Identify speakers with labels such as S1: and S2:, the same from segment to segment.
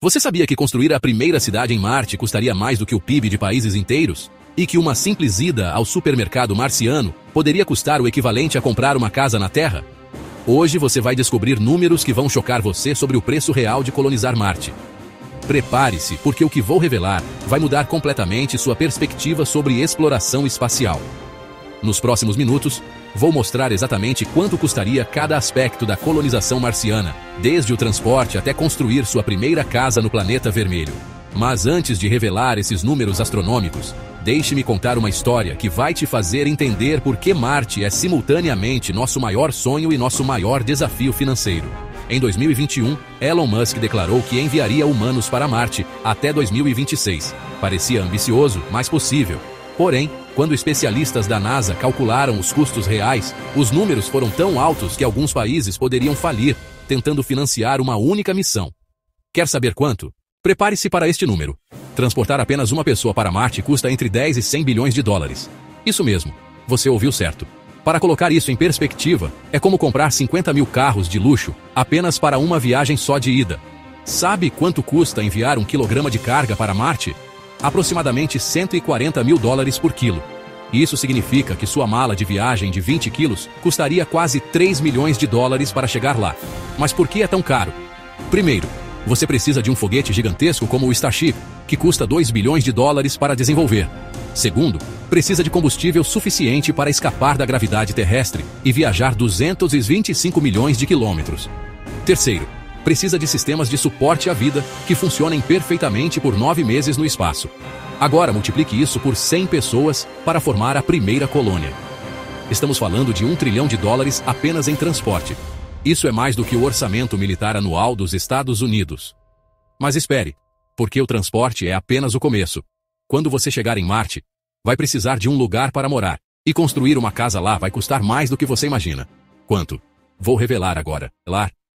S1: Você sabia que construir a primeira cidade em Marte custaria mais do que o PIB de países inteiros? E que uma simples ida ao supermercado marciano poderia custar o equivalente a comprar uma casa na Terra? Hoje você vai descobrir números que vão chocar você sobre o preço real de colonizar Marte. Prepare-se, porque o que vou revelar vai mudar completamente sua perspectiva sobre exploração espacial. Nos próximos minutos, vou mostrar exatamente quanto custaria cada aspecto da colonização marciana, desde o transporte até construir sua primeira casa no planeta vermelho. Mas antes de revelar esses números astronômicos, deixe-me contar uma história que vai te fazer entender por que Marte é simultaneamente nosso maior sonho e nosso maior desafio financeiro. Em 2021, Elon Musk declarou que enviaria humanos para Marte até 2026. Parecia ambicioso, mas possível. Porém, quando especialistas da NASA calcularam os custos reais, os números foram tão altos que alguns países poderiam falir, tentando financiar uma única missão. Quer saber quanto? Prepare-se para este número. Transportar apenas uma pessoa para Marte custa entre 10 e 100 bilhões de dólares. Isso mesmo, você ouviu certo. Para colocar isso em perspectiva, é como comprar 50 mil carros de luxo apenas para uma viagem só de ida. Sabe quanto custa enviar 1 quilograma de carga para Marte? Aproximadamente 140 mil dólares por quilo. Isso significa que sua mala de viagem de 20 quilos custaria quase 3 milhões de dólares para chegar lá. Mas por que é tão caro? Primeiro, você precisa de um foguete gigantesco como o Starship, que custa 2 bilhões de dólares para desenvolver. Segundo, precisa de combustível suficiente para escapar da gravidade terrestre e viajar 225 milhões de quilômetros. Terceiro, precisa de sistemas de suporte à vida que funcionem perfeitamente por 9 meses no espaço. Agora multiplique isso por 100 pessoas para formar a primeira colônia. Estamos falando de 1 trilhão de dólares apenas em transporte. Isso é mais do que o orçamento militar anual dos Estados Unidos. Mas espere, porque o transporte é apenas o começo. Quando você chegar em Marte, vai precisar de um lugar para morar, e construir uma casa lá vai custar mais do que você imagina. Quanto? Vou revelar agora.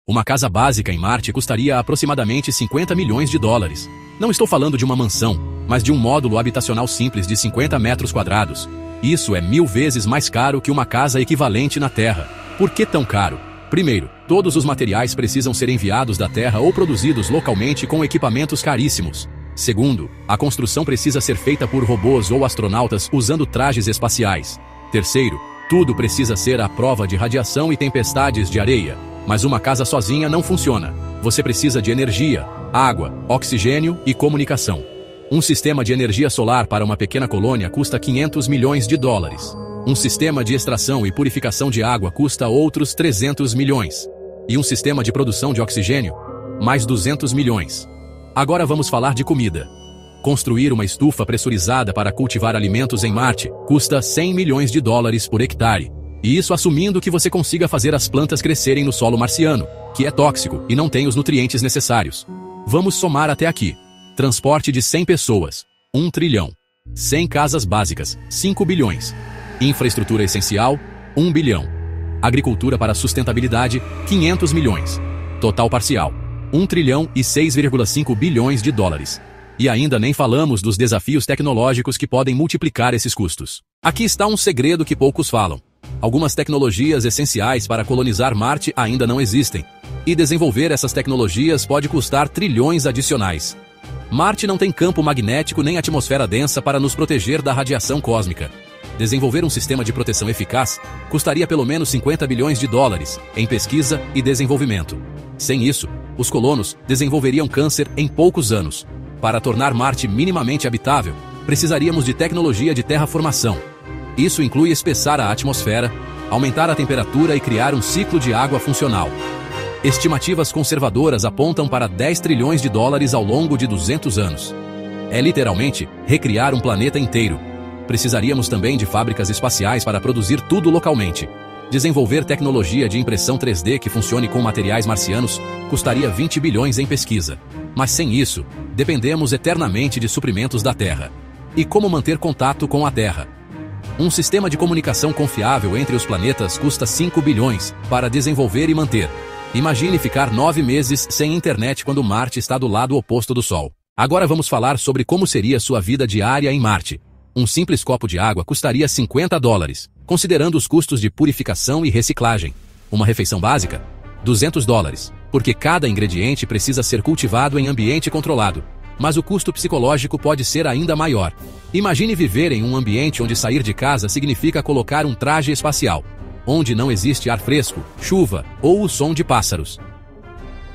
S1: Uma casa básica em Marte custaria aproximadamente 50 milhões de dólares. Não estou falando de uma mansão, mas de um módulo habitacional simples de 50 metros quadrados. Isso é 1000 vezes mais caro que uma casa equivalente na Terra. Por que tão caro? Primeiro, todos os materiais precisam ser enviados da Terra ou produzidos localmente com equipamentos caríssimos. Segundo, a construção precisa ser feita por robôs ou astronautas usando trajes espaciais. Terceiro, tudo precisa ser à prova de radiação e tempestades de areia. Mas uma casa sozinha não funciona. Você precisa de energia, água, oxigênio e comunicação. Um sistema de energia solar para uma pequena colônia custa 500 milhões de dólares. Um sistema de extração e purificação de água custa outros 300 milhões. E um sistema de produção de oxigênio? Mais 200 milhões. Agora vamos falar de comida. Construir uma estufa pressurizada para cultivar alimentos em Marte custa 100 milhões de dólares por hectare. E isso assumindo que você consiga fazer as plantas crescerem no solo marciano, que é tóxico e não tem os nutrientes necessários. Vamos somar até aqui. Transporte de 100 pessoas, 1 trilhão. 100 casas básicas, 5 bilhões. Infraestrutura essencial, 1 bilhão. Agricultura para sustentabilidade, 500 milhões. Total parcial, 1 trilhão e 6,5 bilhões de dólares. E ainda nem falamos dos desafios tecnológicos que podem multiplicar esses custos. Aqui está um segredo que poucos falam. Algumas tecnologias essenciais para colonizar Marte ainda não existem. E desenvolver essas tecnologias pode custar trilhões adicionais. Marte não tem campo magnético nem atmosfera densa para nos proteger da radiação cósmica. Desenvolver um sistema de proteção eficaz custaria pelo menos 50 bilhões de dólares em pesquisa e desenvolvimento. Sem isso, os colonos desenvolveriam câncer em poucos anos. Para tornar Marte minimamente habitável, precisaríamos de tecnologia de terraformação. Isso inclui espessar a atmosfera, aumentar a temperatura e criar um ciclo de água funcional. Estimativas conservadoras apontam para 10 trilhões de dólares ao longo de 200 anos. É literalmente recriar um planeta inteiro. Precisaríamos também de fábricas espaciais para produzir tudo localmente. Desenvolver tecnologia de impressão 3D que funcione com materiais marcianos custaria 20 bilhões em pesquisa. Mas sem isso, dependemos eternamente de suprimentos da Terra. E como manter contato com a Terra? Um sistema de comunicação confiável entre os planetas custa 5 bilhões para desenvolver e manter. Imagine ficar 9 meses sem internet quando Marte está do lado oposto do Sol. Agora vamos falar sobre como seria sua vida diária em Marte. Um simples copo de água custaria 50 dólares, considerando os custos de purificação e reciclagem. Uma refeição básica? 200 dólares. porque cada ingrediente precisa ser cultivado em ambiente controlado. Mas o custo psicológico pode ser ainda maior. Imagine viver em um ambiente onde sair de casa significa colocar um traje espacial, onde não existe ar fresco, chuva ou o som de pássaros.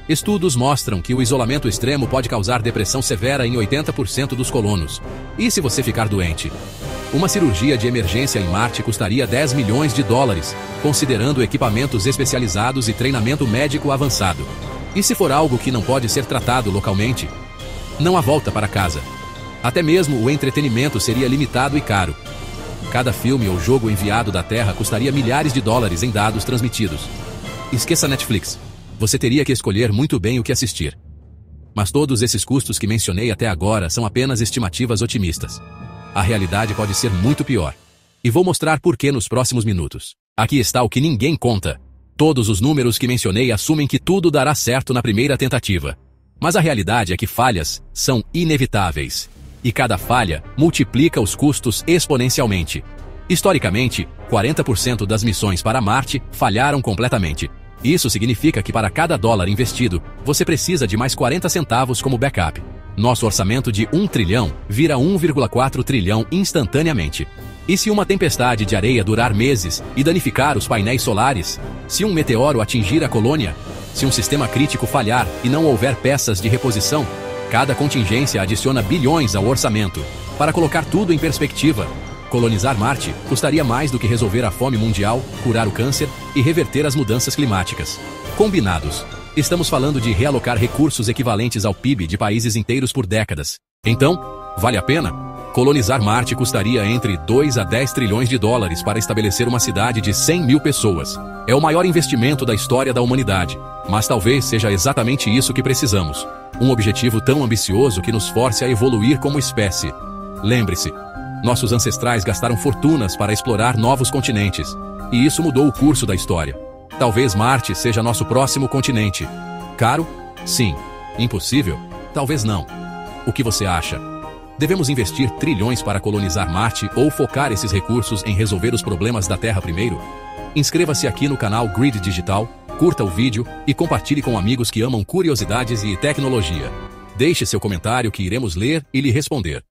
S1: Estudos mostram que o isolamento extremo pode causar depressão severa em 80% dos colonos. E se você ficar doente? Uma cirurgia de emergência em Marte custaria 10 milhões de dólares, considerando equipamentos especializados e treinamento médico avançado. E se for algo que não pode ser tratado localmente? Não há volta para casa. Até mesmo o entretenimento seria limitado e caro. Cada filme ou jogo enviado da Terra custaria milhares de dólares em dados transmitidos. Esqueça Netflix. Você teria que escolher muito bem o que assistir. Mas todos esses custos que mencionei até agora são apenas estimativas otimistas. A realidade pode ser muito pior. E vou mostrar por que nos próximos minutos. Aqui está o que ninguém conta. Todos os números que mencionei assumem que tudo dará certo na primeira tentativa. Mas a realidade é que falhas são inevitáveis. E cada falha multiplica os custos exponencialmente. Historicamente, 40% das missões para Marte falharam completamente. Isso significa que para cada dólar investido, você precisa de mais 40 centavos como backup. Nosso orçamento de 1 trilhão vira 1,4 trilhão instantaneamente. E se uma tempestade de areia durar meses e danificar os painéis solares? Se um meteoro atingir a colônia? Se um sistema crítico falhar e não houver peças de reposição? Cada contingência adiciona bilhões ao orçamento. Para colocar tudo em perspectiva, colonizar Marte custaria mais do que resolver a fome mundial, curar o câncer e reverter as mudanças climáticas. Combinados, estamos falando de realocar recursos equivalentes ao PIB de países inteiros por décadas. Então, vale a pena? Colonizar Marte custaria entre 2 a 10 trilhões de dólares para estabelecer uma cidade de 100 mil pessoas. É o maior investimento da história da humanidade, mas talvez seja exatamente isso que precisamos. Um objetivo tão ambicioso que nos force a evoluir como espécie. Lembre-se, nossos ancestrais gastaram fortunas para explorar novos continentes, e isso mudou o curso da história. Talvez Marte seja nosso próximo continente. Caro? Sim. Impossível? Talvez não. O que você acha? Devemos investir trilhões para colonizar Marte ou focar esses recursos em resolver os problemas da Terra primeiro? Inscreva-se aqui no canal Grid Digital, curta o vídeo e compartilhe com amigos que amam curiosidades e tecnologia. Deixe seu comentário que iremos ler e lhe responder.